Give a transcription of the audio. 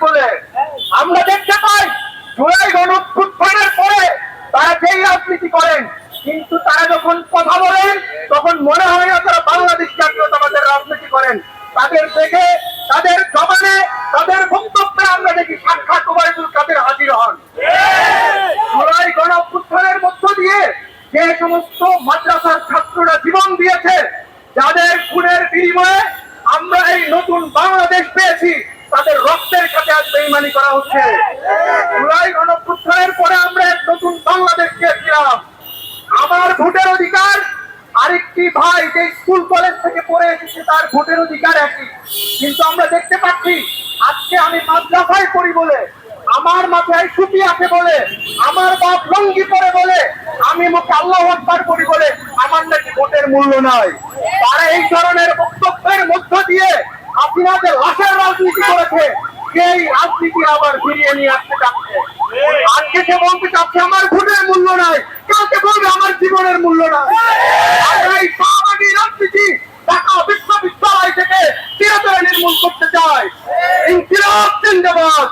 বলে আমরা দেখতে পাই জুলাই গণঅভ্যুত্থানের পরে তারা যেই রাজনীতি করেন, কিন্তু তারা যখন কথা বলেন তখন মনে হয় না তারা বাংলাদেশ জাতীয়তাবাদের রাজনীতি করেন। তাদের দেখে, তাদের জবানে, তাদের বক্তব্যে আমরা দেখি সাক্ষাৎ ওবায়দুল কাদের হাজির হন। জুলাই গণঅভ্যুত্থানের মধ্য দিয়ে যে সমস্ত মাদ্রাসার ছাত্ররা জীবন দিয়েছে, যাদের খুনের বিনিময়ে আমরা এই নতুন বাংলাদেশ পেয়েছি, তাদের রক্তের সাথে আজ বেইমানি করা হচ্ছে। জুলাই গণঅভ্যুত্থানের পরে আমরা এক নতুন বাংলাদেশ পেয়েছিলাম। আমার ভোটের অধিকার, আরেকটি ভাই যে স্কুল কলেজ থেকে পড়ে এসেছে তার ভোটের অধিকার একই, কিন্তু আমরা দেখতে পাচ্ছি আজকে আমি মাদ্রাসায় পড়ি বলে, আমার মাথায় টুপি আছে বলে, আমার বাপ লঙ্গি পরে বলে, আমি মুখে আল্লাহু আকবার করি বলে আমার নাকি ভোটের মূল্য নাই। তারা এই ধরনের বক্তব্যের মধ্য দিয়ে হাসিনা যে লাশের রাজনীতি করেছে সেই রাজনীতি আবার ফিরিয়ে নিয়ে আসতে চাচ্ছে। আজকে সে বলতে চাচ্ছে আমার ভোটের মূল্য নাই, কালকে বলবে আমার জীবনের মূল্য নাই। আমরা এই সামাজিক রাজনীতি ঢাকা বিশ্ববিদ্যালয় থেকে চিরতরে নির্মূল করতে চাই। ইনকিলাব জিন্দাবাদ।